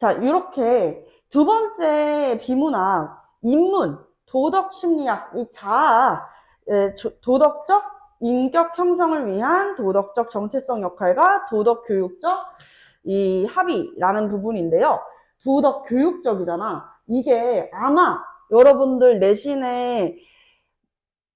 자, 이렇게 두 번째 비문학, 인문, 도덕 심리학, 이 자아, 도덕적 인격 형성을 위한 도덕적 정체성 역할과 도덕 교육적 이 합의라는 부분인데요. 도덕 교육적이잖아. 이게 아마 여러분들 내신에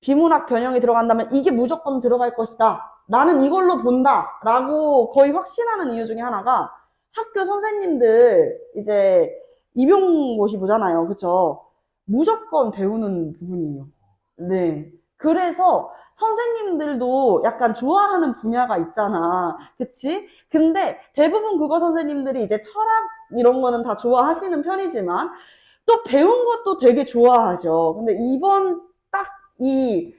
비문학 변형이 들어간다면 이게 무조건 들어갈 것이다. 나는 이걸로 본다. 라고 거의 확신하는 이유 중에 하나가 학교 선생님들 이제 임용고시 보잖아요. 그쵸? 무조건 배우는 부분이에요. 네. 그래서 선생님들도 약간 좋아하는 분야가 있잖아. 그치? 근데 대부분 국어 선생님들이 이제 철학 이런 거는 다 좋아하시는 편이지만 또 배운 것도 되게 좋아하셔. 근데 이번 딱 이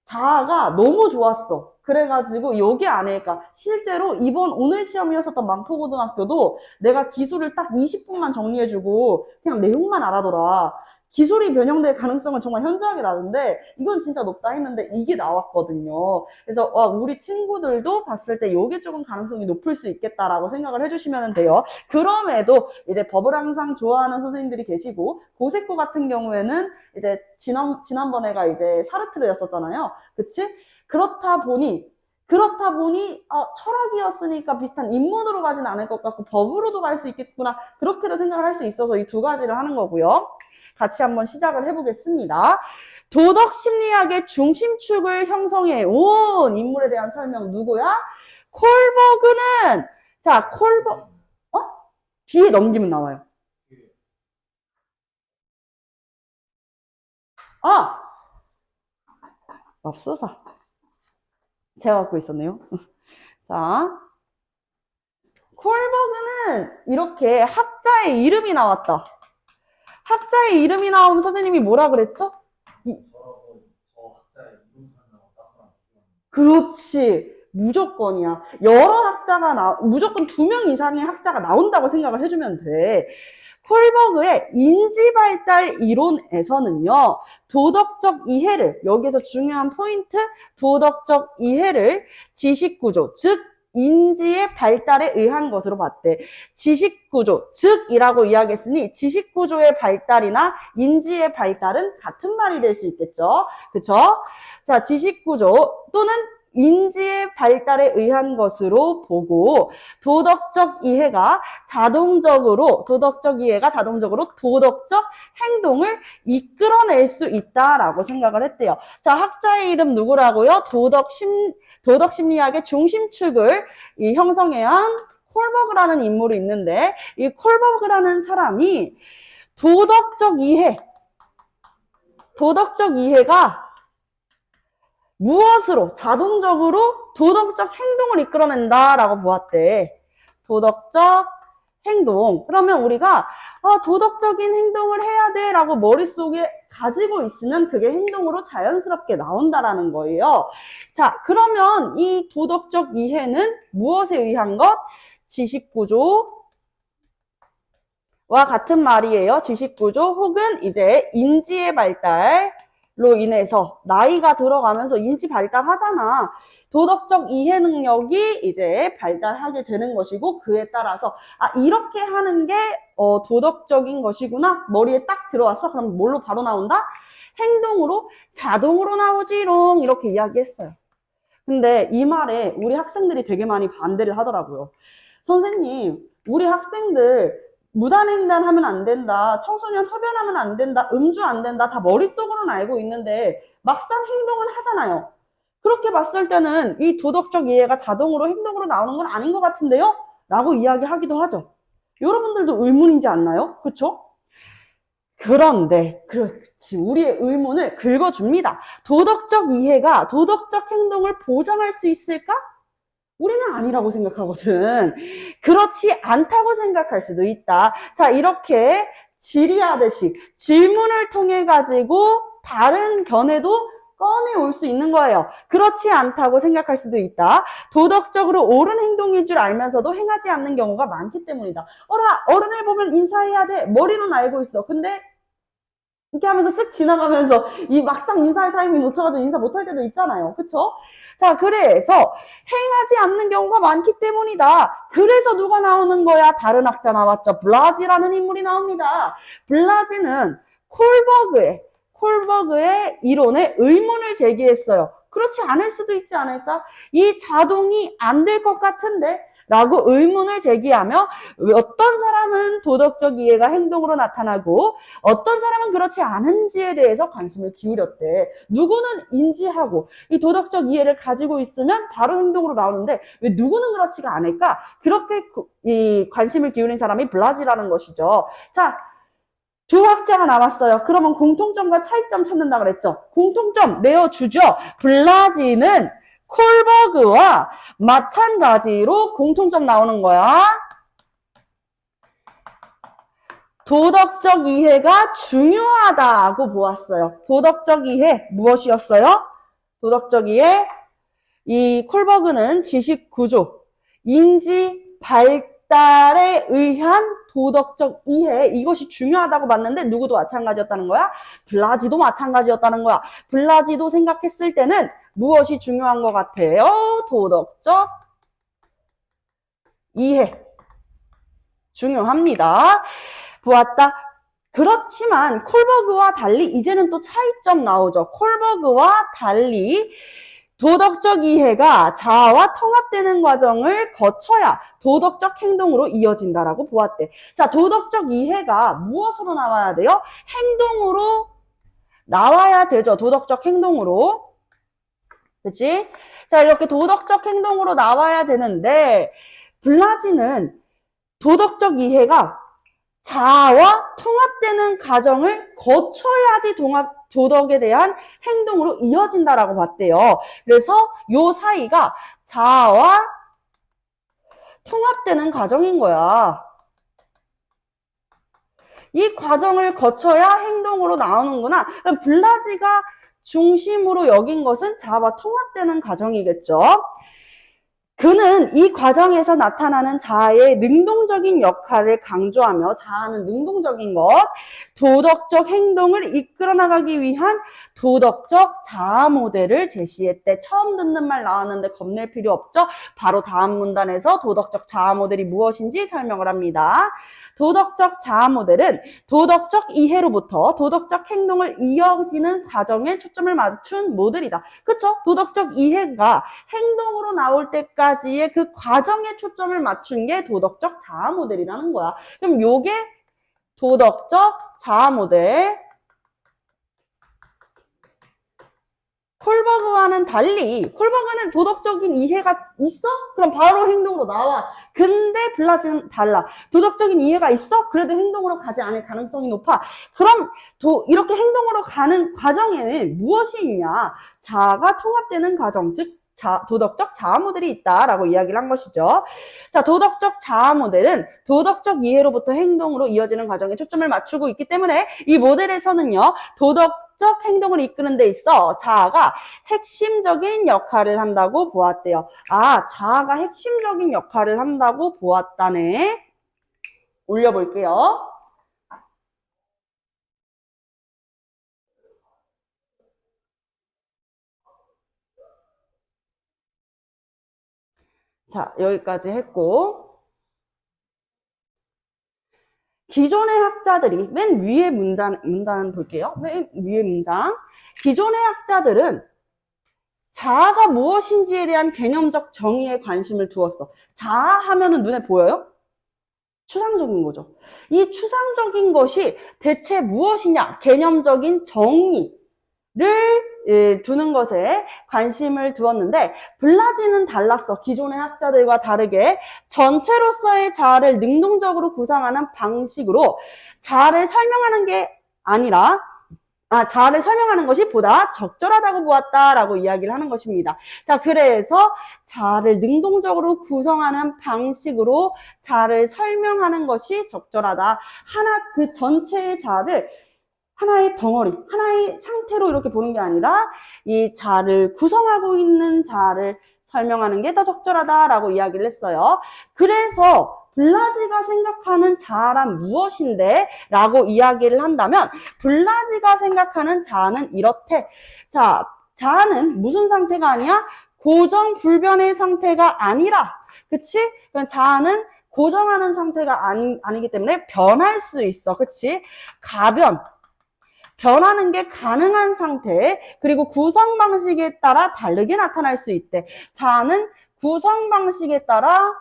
자아가 너무 좋았어. 그래가지고 여기 아닐까. 실제로 이번 오늘 시험이었었던 망포고등학교도 내가 기술을 딱 20분만 정리해주고 그냥 내용만 알아더라. 기술이 변형될 가능성은 정말 현저하게 낮은데 이건 진짜 높다 했는데 이게 나왔거든요. 그래서 우리 친구들도 봤을 때 이게 조금 가능성이 높을 수 있겠다라고 생각을 해주시면 돼요. 그럼에도 이제 법을 항상 좋아하는 선생님들이 계시고 고세코 같은 경우에는 이제 지난번에가 이제 사르트르였었잖아요. 그치? 그렇다 보니 철학이었으니까 비슷한 인문으로 가진 않을 것 같고 법으로도 갈 수 있겠구나. 그렇게도 생각을 할 수 있어서 이 두 가지를 하는 거고요. 같이 한번 시작을 해보겠습니다. 도덕 심리학의 중심축을 형성해 온 인물에 대한 설명 누구야? 콜버그는 자 뒤에 넘기면 나와요. 아 맙소사 제가 갖고 있었네요. 자 콜버그는 이렇게 학자의 이름이 나왔다. 학자의 이름이 나오면 선생님이 뭐라 그랬죠? 그렇지. 무조건이야. 여러 학자가 무조건 2명 이상의 학자가 나온다고 생각을 해주면 돼. 콜버그의 인지발달 이론에서는요, 도덕적 이해를, 여기서 중요한 포인트, 도덕적 이해를 지식구조, 즉, 인지의 발달에 의한 것으로 봤대. 지식구조, 즉이라고 이야기했으니 지식구조의 발달이나 인지의 발달은 같은 말이 될 수 있겠죠. 그쵸? 자, 지식구조 또는 인지의 발달에 의한 것으로 보고 도덕적 이해가 자동적으로 도덕적 행동을 이끌어낼 수 있다라고 생각을 했대요. 자, 학자의 이름 누구라고요? 도덕 심리학의 중심축을 형성해야 한 콜버그라는 인물이 있는데 이 콜버그라는 사람이 도덕적 이해가 무엇으로 자동적으로 도덕적 행동을 이끌어낸다라고 보았대. 도덕적 행동. 그러면 우리가 도덕적인 행동을 해야 돼라고 머릿속에 가지고 있으면 그게 행동으로 자연스럽게 나온다라는 거예요. 자, 그러면 이 도덕적 이해는 무엇에 의한 것? 지식구조와 같은 말이에요. 지식구조 혹은 이제 인지의 발달로 인해서 나이가 들어가면서 인지 발달하잖아. 도덕적 이해 능력이 이제 발달하게 되는 것이고 그에 따라서 이렇게 하는 게 도덕적인 것이구나. 머리에 딱 들어왔어. 그럼 뭘로 바로 나온다? 행동으로 자동으로 나오지롱 이렇게 이야기했어요. 근데 이 말에 우리 학생들이 되게 많이 반대를 하더라고요. 선생님, 우리 학생들 무단횡단 하면 안 된다. 청소년 흡연하면 안 된다. 음주 안 된다. 다 머릿속으로는 알고 있는데 막상 행동은 하잖아요. 그렇게 봤을 때는 이 도덕적 이해가 자동으로 행동으로 나오는 건 아닌 것 같은데요? 라고 이야기하기도 하죠. 여러분들도 의문이지 않나요? 그렇죠? 그런데 그렇지 우리의 의문을 긁어줍니다. 도덕적 이해가 도덕적 행동을 보장할 수 있을까? 우리는 아니라고 생각하거든. 그렇지 않다고 생각할 수도 있다. 자, 이렇게 질의하듯이 질문을 통해 가지고 다른 견해도 꺼내올 수 있는 거예요. 그렇지 않다고 생각할 수도 있다. 도덕적으로 옳은 행동일 줄 알면서도 행하지 않는 경우가 많기 때문이다. 어른을 보면 인사해야 돼. 머리는 알고 있어. 근데 이렇게 하면서 쓱 지나가면서 이 막상 인사할 타이밍 놓쳐가지고 인사 못할 때도 있잖아요. 그쵸? 자, 그래서 행하지 않는 경우가 많기 때문이다. 그래서 누가 나오는 거야? 다른 학자 나왔죠. 블라지라는 인물이 나옵니다. 블라지는 콜버그의 이론에 의문을 제기했어요. 그렇지 않을 수도 있지 않을까? 이 자동이 안 될 것 같은데? 라고 의문을 제기하며 어떤 사람은 도덕적 이해가 행동으로 나타나고 어떤 사람은 그렇지 않은지에 대해서 관심을 기울였대. 누구는 인지하고 이 도덕적 이해를 가지고 있으면 바로 행동으로 나오는데 왜 누구는 그렇지가 않을까? 그렇게 이 관심을 기울인 사람이 블라지라는 것이죠. 자, 두 학자가 남았어요. 그러면 공통점과 차이점 찾는다 그랬죠. 공통점 내어주죠. 블라지는 콜버그와 마찬가지로 공통점 나오는 거야. 도덕적 이해가 중요하다고 보았어요. 도덕적 이해 무엇이었어요? 도덕적 이해, 이 콜버그는 지식 구조, 인지 발달에 의한 도덕적 이해, 이것이 중요하다고 봤는데 누구도 마찬가지였다는 거야? 블라지도 마찬가지였다는 거야. 블라지도 생각했을 때는 무엇이 중요한 것 같아요? 도덕적 이해. 중요합니다. 보았다. 그렇지만 콜버그와 달리 이제는 또 차이점 나오죠. 콜버그와 달리 도덕적 이해가 자아와 통합되는 과정을 거쳐야 도덕적 행동으로 이어진다라고 보았대. 자, 도덕적 이해가 무엇으로 나와야 돼요? 행동으로 나와야 되죠. 도덕적 행동으로. 그치? 자, 이렇게 도덕적 행동으로 나와야 되는데 블라지는 도덕적 이해가 자아와 통합되는 과정을 거쳐야지 도덕에 대한 행동으로 이어진다라고 봤대요. 그래서 요 사이가 자아와 통합되는 과정인 거야. 이 과정을 거쳐야 행동으로 나오는구나. 그럼 블라지가 중심으로 여긴 것은 자아와 통합되는 과정이겠죠. 그는 이 과정에서 나타나는 자아의 능동적인 역할을 강조하며 자아는 능동적인 것, 도덕적 행동을 이끌어 나가기 위한 도덕적 자아 모델을 제시했대. 처음 듣는 말 나왔는데 겁낼 필요 없죠? 바로 다음 문단에서 도덕적 자아 모델이 무엇인지 설명을 합니다. 도덕적 자아 모델은 도덕적 이해로부터 도덕적 행동을 이어지는 과정에 초점을 맞춘 모델이다. 그쵸? 도덕적 이해가 행동으로 나올 때까지의 그 과정에 초점을 맞춘 게 도덕적 자아 모델이라는 거야. 그럼 요게 도덕적 자아 모델. 콜버그와는 달리 콜버그는 도덕적인 이해가 있어? 그럼 바로 행동으로 나와. 근데 블라지는 달라. 도덕적인 이해가 있어? 그래도 행동으로 가지 않을 가능성이 높아. 그럼 이렇게 행동으로 가는 과정에는 무엇이 있냐? 자아가 통합되는 과정, 즉 도덕적 자아 모델이 있다라고 이야기를 한 것이죠. 자, 도덕적 자아 모델은 도덕적 이해로부터 행동으로 이어지는 과정에 초점을 맞추고 있기 때문에 이 모델에서는요, 도덕적 행동을 이끄는 데 있어 자아가 핵심적인 역할을 한다고 보았대요. 아, 자아가 핵심적인 역할을 한다고 보았다네. 올려볼게요. 자, 여기까지 했고, 기존의 학자들이 맨 위에 문단 볼게요. 맨 위에 문장. 기존의 학자들은 자아가 무엇인지에 대한 개념적 정의에 관심을 두었어. 자아 하면은 눈에 보여요? 추상적인 거죠. 이 추상적인 것이 대체 무엇이냐? 개념적인 정의를 두는 것에 관심을 두었는데 블라지는 달랐어. 기존의 학자들과 다르게 전체로서의 자아를 능동적으로 구상하는 방식으로 자아를 설명하는 게 아니라 자아를 설명하는 것이 보다 적절하다고 보았다라고 이야기를 하는 것입니다. 자, 그래서 자아를 능동적으로 구성하는 방식으로 자아를 설명하는 것이 적절하다. 그 전체의 자아를 하나의 덩어리, 하나의 상태로 이렇게 보는 게 아니라 이 자아를 구성하고 있는 자아를 설명하는 게 더 적절하다라고 이야기를 했어요. 그래서 블라지가 생각하는 자아란 무엇인데? 라고 이야기를 한다면 블라지가 생각하는 자아는 이렇대. 자, 자아는 무슨 상태가 아니야? 고정 불변의 상태가 아니라, 그치? 자아는 고정하는 상태가 아니기 때문에 변할 수 있어. 그치? 가변. 변하는 게 가능한 상태, 그리고 구성 방식에 따라 다르게 나타날 수 있대. 자아는 구성 방식에 따라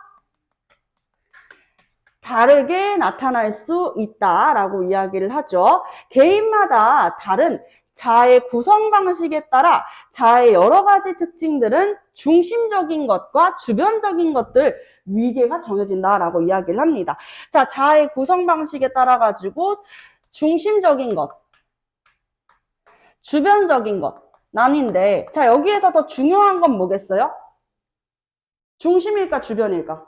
다르게 나타날 수 있다라고 이야기를 하죠. 개인마다 다른 자아의 구성 방식에 따라 자아의 여러 가지 특징들은 중심적인 것과 주변적인 것들, 위계가 정해진다라고 이야기를 합니다. 자, 자아의 구성 방식에 따라 가지고 중심적인 것, 주변적인 것 나뉜데, 자, 여기에서 더 중요한 건 뭐겠어요? 중심일까, 주변일까?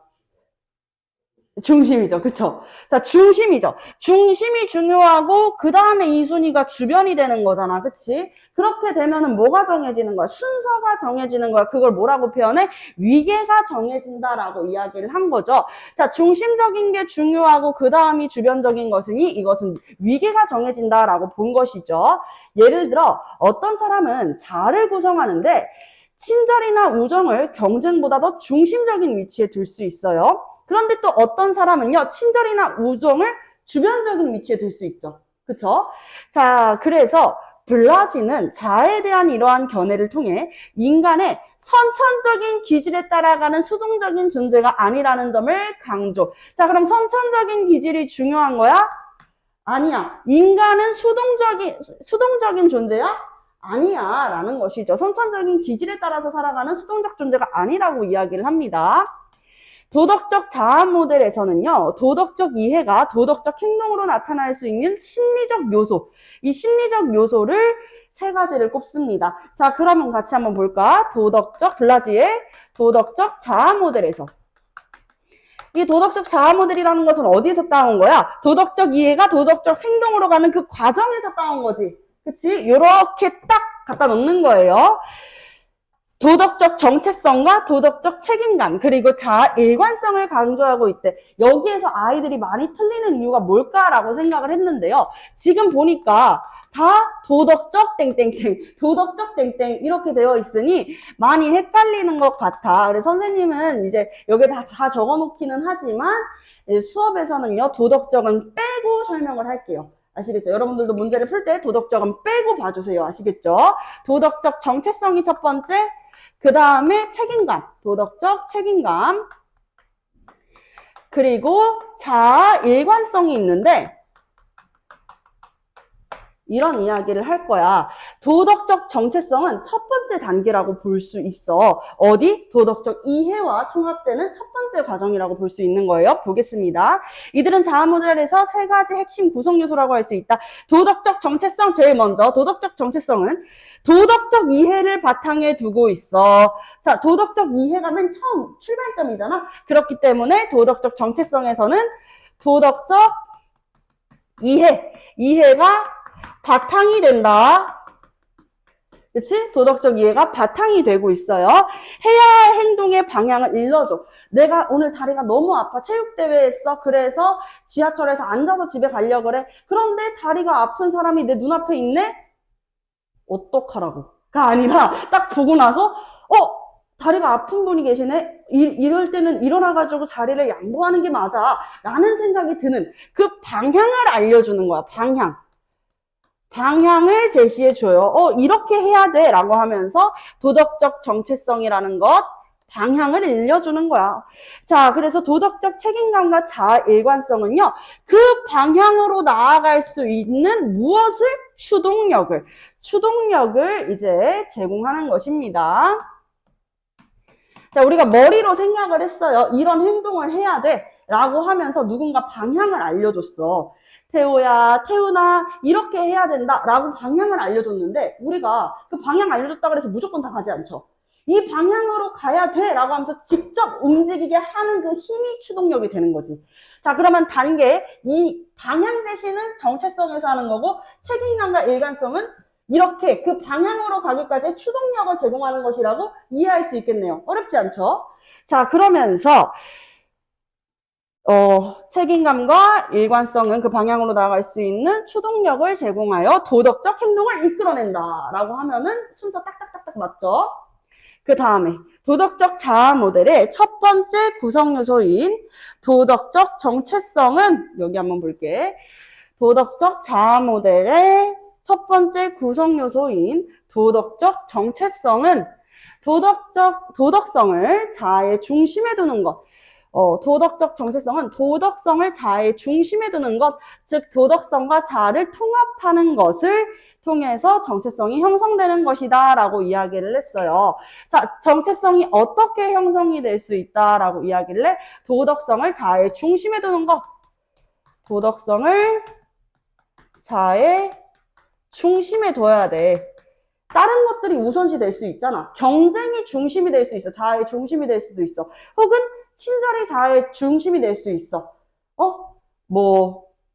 중심이죠. 그쵸? 자, 중심이죠. 중심이 중요하고, 그 다음에 이 순위가 주변이 되는 거잖아. 그치? 그렇게 되면은 뭐가 정해지는 거야? 순서가 정해지는 거야. 그걸 뭐라고 표현해? 위계가 정해진다라고 이야기를 한 거죠. 자, 중심적인 게 중요하고, 그 다음이 주변적인 것이니, 이것은 위계가 정해진다라고 본 것이죠. 예를 들어, 어떤 사람은 자아를 구성하는데, 친절이나 우정을 경쟁보다 더 중심적인 위치에 둘 수 있어요. 그런데 또 어떤 사람은요, 친절이나 우정을 주변적인 위치에 둘 수 있죠. 그쵸? 자, 그래서 블라지는 자아에 대한 이러한 견해를 통해 인간의 선천적인 기질에 따라가는 수동적인 존재가 아니라는 점을 강조. 자, 그럼 선천적인 기질이 중요한 거야? 아니야. 인간은 수동적인 존재야? 아니야. 라는 것이죠. 선천적인 기질에 따라서 살아가는 수동적 존재가 아니라고 이야기를 합니다. 도덕적 자아 모델에서는요, 도덕적 이해가 도덕적 행동으로 나타날 수 있는 심리적 요소, 이 심리적 요소를 세 가지를 꼽습니다. 자, 그러면 같이 한번 볼까? 블라지의 도덕적 자아 모델에서. 이 도덕적 자아 모델이라는 것은 어디에서 따온 거야? 도덕적 이해가 도덕적 행동으로 가는 그 과정에서 따온 거지. 그치? 요렇게 딱 갖다 놓는 거예요. 도덕적 정체성과 도덕적 책임감, 그리고 자아 일관성을 강조하고 있대. 여기에서 아이들이 많이 틀리는 이유가 뭘까라고 생각을 했는데요. 지금 보니까 다 도덕적 땡땡땡, 도덕적 땡땡 이렇게 되어 있으니 많이 헷갈리는 것 같아. 그래서 선생님은 이제 여기에 다 적어놓기는 하지만 수업에서는요, 도덕적은 빼고 설명을 할게요. 아시겠죠? 여러분들도 문제를 풀 때 도덕적은 빼고 봐주세요. 아시겠죠? 도덕적 정체성이 첫 번째, 그 다음에 책임감, 도덕적 책임감, 그리고 자아 일관성이 있는데 이런 이야기를 할 거야. 도덕적 정체성은 첫 번째 단계라고 볼 수 있어. 어디? 도덕적 이해와 통합되는 첫 번째 과정이라고 볼 수 있는 거예요. 보겠습니다. 이들은 자아 모델에서 세 가지 핵심 구성 요소라고 할 수 있다. 도덕적 정체성 제일 먼저. 도덕적 정체성은 도덕적 이해를 바탕에 두고 있어. 자, 도덕적 이해가 맨 처음 출발점이잖아. 그렇기 때문에 도덕적 정체성에서는 도덕적 이해가 바탕이 된다. 그치? 도덕적 이해가 바탕이 되고 있어요. 해야 할 행동의 방향을 일러줘. 내가 오늘 다리가 너무 아파. 체육대회 했어. 그래서 지하철에서 앉아서 집에 가려고 그래. 그런데 다리가 아픈 사람이 내 눈앞에 있네? 어떡하라고.가 아니라 딱 보고 나서 다리가 아픈 분이 계시네? 이럴 때는 일어나가지고 자리를 양보하는 게 맞아. 라는 생각이 드는 그 방향을 알려주는 거야. 방향을 제시해줘요. 이렇게 해야 돼. 라고 하면서 도덕적 정체성이라는 것, 방향을 알려주는 거야. 자, 그래서 도덕적 책임감과 자아 일관성은요, 그 방향으로 나아갈 수 있는 무엇을? 추동력을 이제 제공하는 것입니다. 자, 우리가 머리로 생각을 했어요. 이런 행동을 해야 돼. 라고 하면서 누군가 방향을 알려줬어. 태우나 이렇게 해야 된다 라고 방향을 알려줬는데 우리가 그 방향 알려줬다 그래서 무조건 다 가지 않죠. 이 방향으로 가야 돼 라고 하면서 직접 움직이게 하는 그 힘이 추동력이 되는 거지. 자, 그러면 단계 이 방향 제시는 정체성에서 하는 거고 책임감과 일관성은 이렇게 그 방향으로 가기까지 추동력을 제공하는 것이라고 이해할 수 있겠네요. 어렵지 않죠? 자, 그러면서 책임감과 일관성은 그 방향으로 나아갈 수 있는 추동력을 제공하여 도덕적 행동을 이끌어낸다. 라고 하면은 순서 딱딱딱딱 맞죠? 그 다음에 도덕적 자아 모델의 첫 번째 구성 요소인 도덕적 정체성은 여기 한번 볼게. 도덕적 자아 모델의 첫 번째 구성 요소인 도덕적 정체성은 도덕성을 자아의 중심에 두는 것. 도덕적 정체성은 도덕성을 자아의 중심에 두는 것, 즉 도덕성과 자아를 통합하는 것을 통해서 정체성이 형성되는 것이다 라고 이야기를 했어요. 자, 정체성이 어떻게 형성이 될 수 있다라고 이야기를 해? 도덕성을 자아의 중심에 두는 것. 도덕성을 자아의 중심에 둬야 돼. 다른 것들이 우선시 될 수 있잖아. 경쟁이 중심이 될 수 있어. 자아의 중심이 될 수도 있어. 혹은 친절이 자아의 중심이 될 수 있어.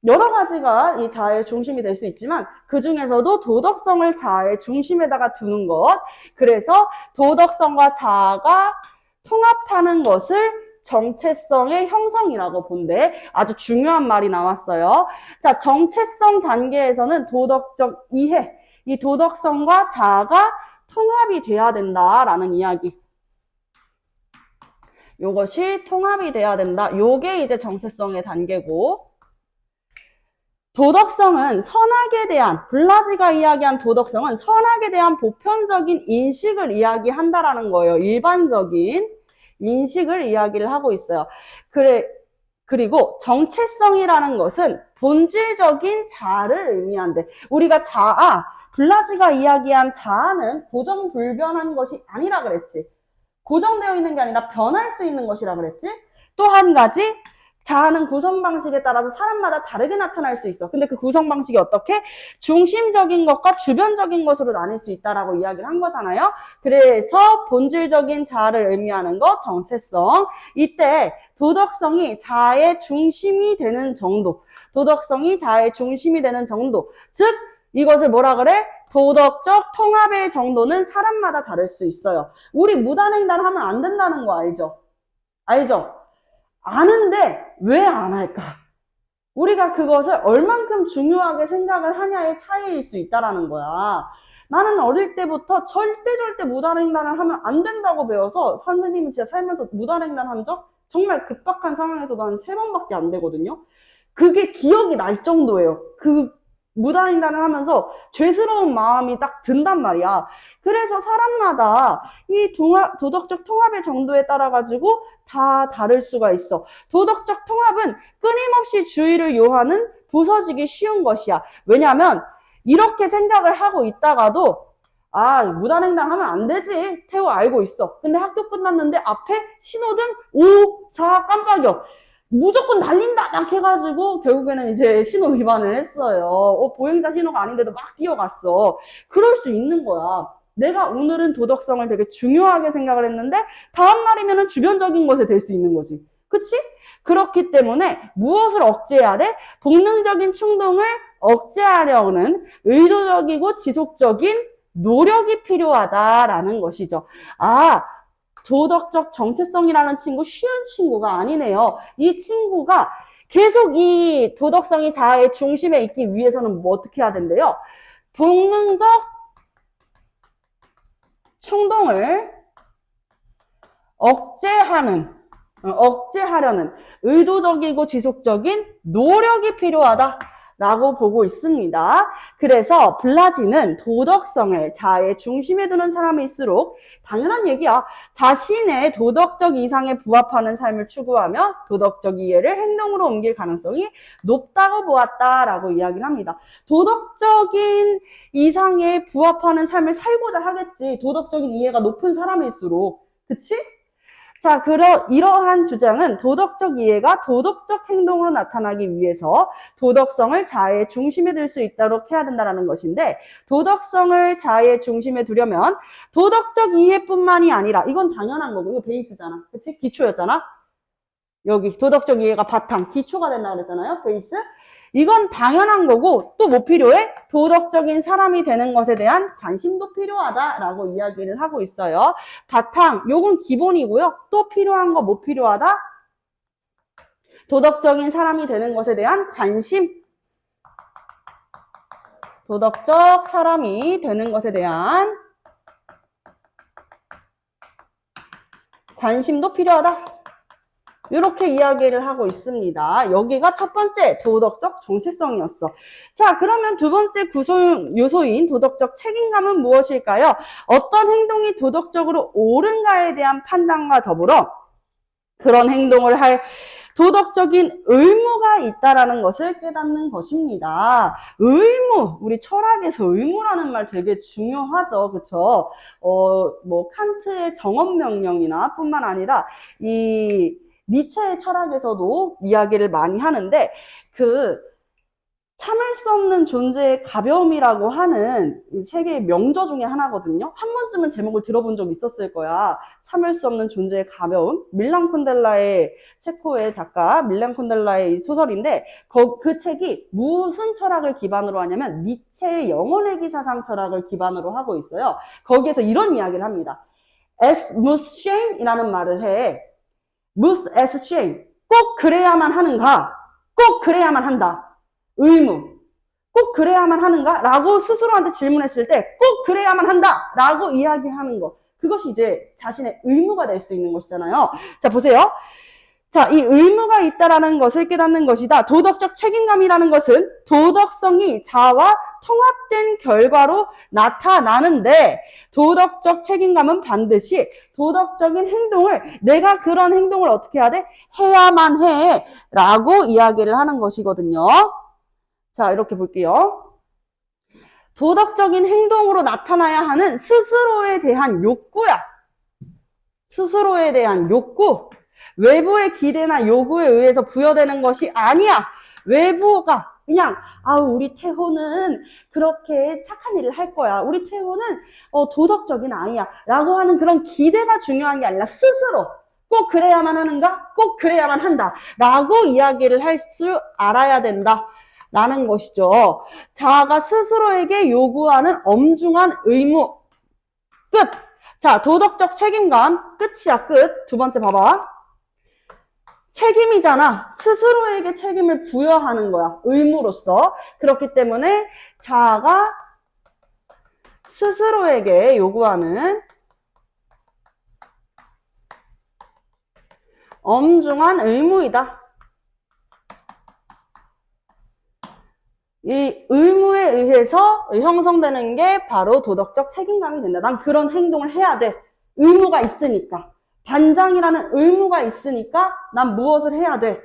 여러 가지가 이 자아의 중심이 될 수 있지만 그 중에서도 도덕성을 자아의 중심에다가 두는 것. 그래서 도덕성과 자아가 통합하는 것을 정체성의 형성이라고 본대. 아주 중요한 말이 나왔어요. 자, 정체성 단계에서는 도덕적 이해, 이 도덕성과 자아가 통합이 돼야 된다라는 이야기. 요것이 통합이 돼야 된다. 요게 이제 정체성의 단계고, 도덕성은 선악에 대한, 블라지가 이야기한 도덕성은 선악에 대한 보편적인 인식을 이야기한다라는 거예요. 일반적인 인식을 이야기를 하고 있어요. 그리고 정체성이라는 것은 본질적인 자아를 의미한대. 우리가 자아, 블라지가 이야기한 자아는 고정불변한 것이 아니라 그랬지. 고정되어 있는 게 아니라 변할 수 있는 것이라 그랬지. 또 한 가지, 자아는 구성 방식에 따라서 사람마다 다르게 나타날 수 있어. 근데 그 구성 방식이 어떻게? 중심적인 것과 주변적인 것으로 나뉠 수 있다라고 이야기를 한 거잖아요. 그래서 본질적인 자아를 의미하는 것, 정체성. 이때 도덕성이 자아의 중심이 되는 정도. 도덕성이 자아의 중심이 되는 정도. 즉, 이것을 뭐라 그래? 도덕적 통합의 정도는 사람마다 다를 수 있어요. 우리 무단횡단 하면 안 된다는 거 알죠? 알죠? 아는데 왜 안 할까? 우리가 그것을 얼만큼 중요하게 생각을 하냐의 차이일 수 있다라는 거야. 나는 어릴 때부터 절대 무단횡단을 하면 안 된다고 배워서 선생님이 진짜 살면서 무단횡단 한 적 정말 급박한 상황에서도 한 3번밖에 안 되거든요. 그게 기억이 날 정도예요. 무단횡단을 하면서 죄스러운 마음이 딱 든단 말이야. 그래서 사람마다 이 도덕적 통합의 정도에 따라 가지고 다 다를 수가 있어. 도덕적 통합은 끊임없이 주의를 요하는 부서지기 쉬운 것이야. 왜냐하면 이렇게 생각을 하고 있다가도 무단횡단 하면 안 되지. 태호 알고 있어. 근데 학교 끝났는데 앞에 신호등 5, 4 깜빡여. 무조건 달린다 막 해가지고 결국에는 이제 신호 위반을 했어요. 보행자 신호가 아닌데도 막 뛰어갔어. 그럴 수 있는 거야. 내가 오늘은 도덕성을 되게 중요하게 생각을 했는데 다음 날이면은 주변적인 것에 될 수 있는 거지. 그치? 그렇기 때문에 무엇을 억제해야 돼? 본능적인 충동을 억제하려는 의도적이고 지속적인 노력이 필요하다라는 것이죠. 도덕적 정체성이라는 친구 쉬운 친구가 아니네요. 이 친구가 계속 이 도덕성이 자아의 중심에 있기 위해서는 뭐 어떻게 해야 된대요? 본능적 충동을 억제하려는 의도적이고 지속적인 노력이 필요하다. 라고 보고 있습니다. 그래서 블라지는 도덕성을 자아의 중심에 두는 사람일수록 당연한 얘기야. 자신의 도덕적 이상에 부합하는 삶을 추구하며 도덕적 이해를 행동으로 옮길 가능성이 높다고 보았다라고 이야기를 합니다. 도덕적인 이상에 부합하는 삶을 살고자 하겠지. 도덕적인 이해가 높은 사람일수록. 그치? 자, 이러한 주장은 도덕적 이해가 도덕적 행동으로 나타나기 위해서 도덕성을 자아의 중심에 둘 수 있도록 해야 된다는 것인데, 도덕성을 자아의 중심에 두려면 도덕적 이해뿐만이 아니라, 이건 당연한 거고, 이거 베이스잖아. 그치? 기초였잖아? 여기 도덕적 이해가 바탕, 기초가 된다고 그랬잖아요. 베이스. 이건 당연한 거고 또 뭐 필요해? 도덕적인 사람이 되는 것에 대한 관심도 필요하다라고 이야기를 하고 있어요. 바탕, 요건 기본이고요. 또 필요한 거 뭐 필요하다? 도덕적인 사람이 되는 것에 대한 관심. 도덕적 사람이 되는 것에 대한 관심도 필요하다. 이렇게 이야기를 하고 있습니다. 여기가 첫 번째 도덕적 정체성이었어. 자, 그러면 두 번째 구성 요소인 도덕적 책임감은 무엇일까요? 어떤 행동이 도덕적으로 옳은가에 대한 판단과 더불어 그런 행동을 할 도덕적인 의무가 있다라는 것을 깨닫는 것입니다. 의무, 우리 철학에서 의무라는 말 되게 중요하죠. 그쵸? 뭐, 칸트의 정업명령이나 뿐만 아니라, 니체의 철학에서도 이야기를 많이 하는데, 참을 수 없는 존재의 가벼움이라고 하는 세계의 명저 중에 하나거든요. 한 번쯤은 제목을 들어본 적 있었을 거야. 참을 수 없는 존재의 가벼움. 밀란 쿤델라의 체코의 작가 밀란 쿤델라의 소설인데 그 책이 무슨 철학을 기반으로 하냐면 니체의 영혼의 기사상 철학을 기반으로 하고 있어요. 거기에서 이런 이야기를 합니다. As must shame이라는 말을 해. must as shame. 꼭 그래야만 하는가? 꼭 그래야만 한다. 의무. 꼭 그래야만 하는가? 라고 스스로한테 질문했을 때 꼭 그래야만 한다! 라고 이야기하는 것. 그것이 이제 자신의 의무가 될 수 있는 것이잖아요. 자, 보세요. 자, 이 의무가 있다라는 것을 깨닫는 것이다. 도덕적 책임감이라는 것은 도덕성이 자아와 통합된 결과로 나타나는데 도덕적 책임감은 반드시 도덕적인 행동을 내가 그런 행동을 어떻게 해야 돼? 해야만 해 라고 이야기를 하는 것이거든요. 자, 이렇게 볼게요. 도덕적인 행동으로 나타나야 하는 스스로에 대한 욕구야. 스스로에 대한 욕구. 외부의 기대나 요구에 의해서 부여되는 것이 아니야. 외부가 그냥 우리 태호는 그렇게 착한 일을 할 거야. 우리 태호는 도덕적인 아이야. 라고 하는 그런 기대가 중요한 게 아니라 스스로 꼭 그래야만 하는가? 꼭 그래야만 한다. 라고 이야기를 할 줄 알아야 된다. 라는 것이죠. 자아가 스스로에게 요구하는 엄중한 의무. 끝! 자, 도덕적 책임감. 끝이야, 끝. 두 번째 봐봐. 책임이잖아. 스스로에게 책임을 부여하는 거야. 의무로서. 그렇기 때문에 자아가 스스로에게 요구하는 엄중한 의무이다. 이 의무에 의해서 형성되는 게 바로 도덕적 책임감이 된다. 난 그런 행동을 해야 돼. 의무가 있으니까. 반장이라는 의무가 있으니까 난 무엇을 해야 돼.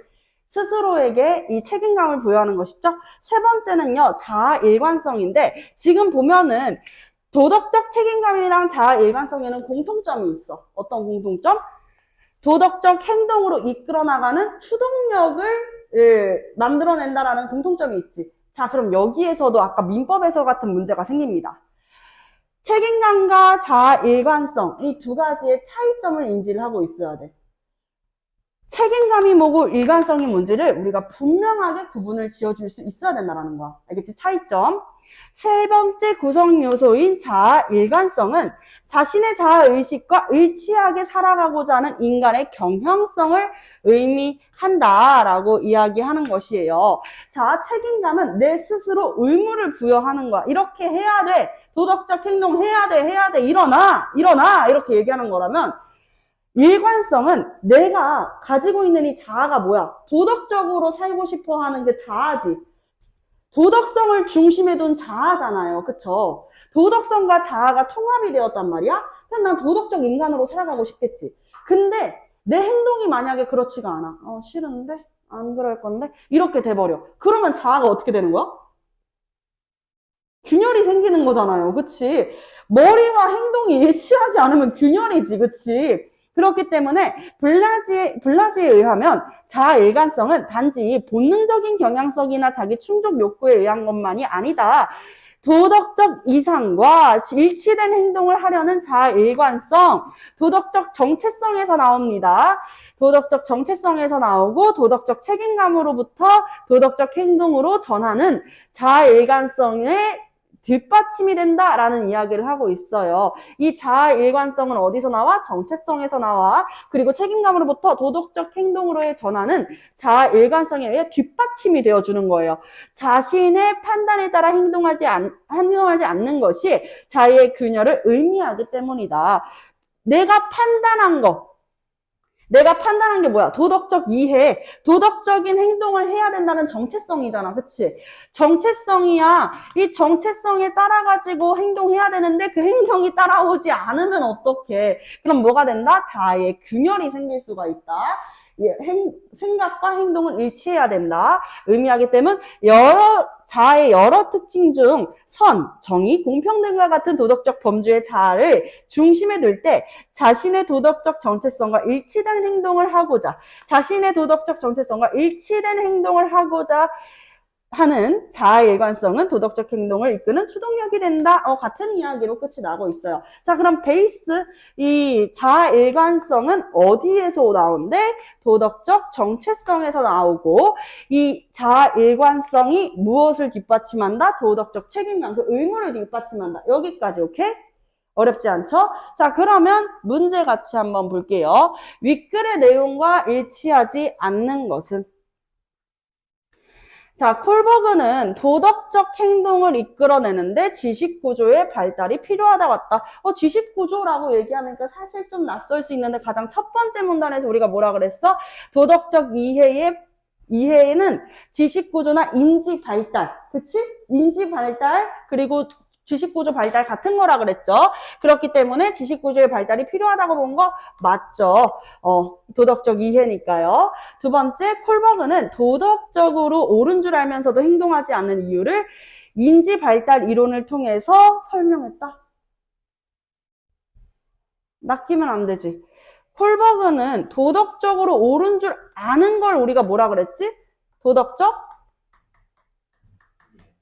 스스로에게 이 책임감을 부여하는 것이죠. 세 번째는요, 자아 일관성인데 지금 보면은 도덕적 책임감이랑 자아 일관성에는 공통점이 있어. 어떤 공통점? 도덕적 행동으로 이끌어 나가는 추동력을 만들어낸다라는 공통점이 있지. 자, 그럼 여기에서도 아까 민법에서 같은 문제가 생깁니다. 책임감과 자아 일관성, 이 두 가지의 차이점을 인지를 하고 있어야 돼. 책임감이 뭐고 일관성이 뭔지를 우리가 분명하게 구분을 지어줄 수 있어야 된다는 거야. 알겠지? 차이점. 세 번째 구성 요소인 자아 일관성은 자신의 자아 의식과 일치하게 살아가고자 하는 인간의 경향성을 의미한다라고 이야기하는 것이에요. 자, 책임감은 내 스스로 의무를 부여하는 거야. 이렇게 해야 돼. 도덕적 행동 해야 돼. 일어나. 이렇게 얘기하는 거라면 일관성은 내가 가지고 있는 이 자아가 뭐야? 도덕적으로 살고 싶어 하는 그 자아지. 도덕성을 중심에 둔 자아잖아요. 그쵸? 도덕성과 자아가 통합이 되었단 말이야? 그럼 난 도덕적 인간으로 살아가고 싶겠지. 근데 내 행동이 만약에 그렇지가 않아. 싫은데? 안 그럴 건데? 이렇게 돼버려. 그러면 자아가 어떻게 되는 거야? 균열이 생기는 거잖아요. 그치? 머리와 행동이 일치하지 않으면 균열이지. 그치? 그렇기 때문에 블라지에 의하면 자아 일관성은 단지 본능적인 경향성이나 자기 충족 욕구에 의한 것만이 아니다. 도덕적 이상과 일치된 행동을 하려는 자아 일관성, 도덕적 정체성에서 나옵니다. 도덕적 정체성에서 나오고 도덕적 책임감으로부터 도덕적 행동으로 전하는 자아 일관성의 뒷받침이 된다라는 이야기를 하고 있어요. 이 자아 일관성은 어디서 나와? 정체성에서 나와. 그리고 책임감으로부터 도덕적 행동으로의 전환은 자아 일관성에 의해 뒷받침이 되어주는 거예요. 자신의 판단에 따라 행동하지 않는 것이 자아의 균열을 의미하기 때문이다. 내가 판단한 게 뭐야? 도덕적 이해, 도덕적인 행동을 해야 된다는 정체성이잖아. 그치? 정체성이야. 이 정체성에 따라가지고 행동해야 되는데 그 행동이 따라오지 않으면 어떡해? 그럼 뭐가 된다? 자아의 균열이 생길 수가 있다. 생각과 행동은 일치해야 된다. 의미하기 때문에 자아의 여러 특징 중 선, 정의, 공평등과 같은 도덕적 범주의 자아를 중심에 둘 때 자신의 도덕적 정체성과 일치된 행동을 하고자 하는 자아 일관성은 도덕적 행동을 이끄는 추동력이 된다. 같은 이야기로 끝이 나고 있어요. 자, 그럼 베이스 이 자아 일관성은 어디에서 나오는데? 도덕적 정체성에서 나오고 이 자아 일관성이 무엇을 뒷받침한다? 도덕적 책임감, 그 의무를 뒷받침한다. 여기까지 오케이? 어렵지 않죠? 자, 그러면 문제 같이 한번 볼게요. 윗글의 내용과 일치하지 않는 것은? 자, 콜버그는 도덕적 행동을 이끌어내는데 지식구조의 발달이 필요하다고 했다. 지식구조라고 얘기하니까 사실 좀 낯설 수 있는데 가장 첫 번째 문단에서 우리가 뭐라 그랬어? 도덕적 이해에는 지식구조나 인지 발달, 그치? 인지 발달, 그리고 지식구조 발달 같은 거라 그랬죠. 그렇기 때문에 지식구조의 발달이 필요하다고 본 거 맞죠. 도덕적 이해니까요. 두 번째, 콜버그는 도덕적으로 옳은 줄 알면서도 행동하지 않는 이유를 인지 발달 이론을 통해서 설명했다. 낚이면 안 되지. 콜버그는 도덕적으로 옳은 줄 아는 걸 우리가 뭐라 그랬지? 도덕적?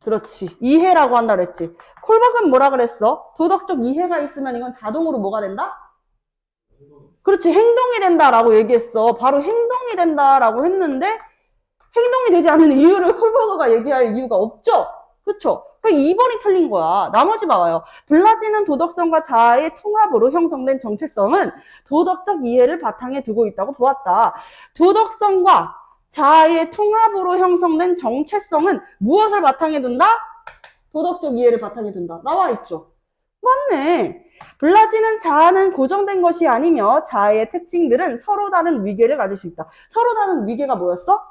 그렇지. 이해라고 한다 그랬지. 콜버그는 뭐라 그랬어? 도덕적 이해가 있으면 이건 자동으로 뭐가 된다? 그렇지. 행동이 된다라고 얘기했어. 바로 행동이 된다라고 했는데 행동이 되지 않는 이유를 콜버그가 얘기할 이유가 없죠? 그렇죠? 그러니까 2번이 틀린 거야. 나머지 봐봐요. 블라지는 도덕성과 자아의 통합으로 형성된 정체성은 도덕적 이해를 바탕에 두고 있다고 보았다. 도덕성과 자아의 통합으로 형성된 정체성은 무엇을 바탕에 둔다? 도덕적 이해를 바탕에 둔다. 나와 있죠? 맞네. 블라지는 자아는 고정된 것이 아니며 자아의 특징들은 서로 다른 위계를 가질 수 있다. 서로 다른 위계가 뭐였어?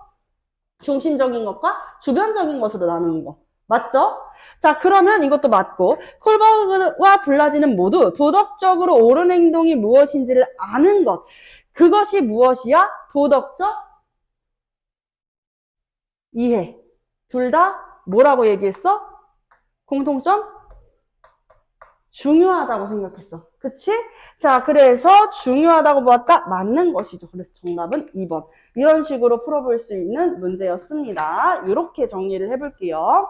중심적인 것과 주변적인 것으로 나누는 거. 맞죠? 자, 그러면 이것도 맞고 콜버그와 블라지는 모두 도덕적으로 옳은 행동이 무엇인지를 아는 것. 그것이 무엇이야? 도덕적 이해. 둘 다 뭐라고 얘기했어? 공통점? 중요하다고 생각했어. 그치? 자, 그래서 중요하다고 보았다? 맞는 것이죠. 그래서 정답은 2번. 이런 식으로 풀어볼 수 있는 문제였습니다. 이렇게 정리를 해볼게요.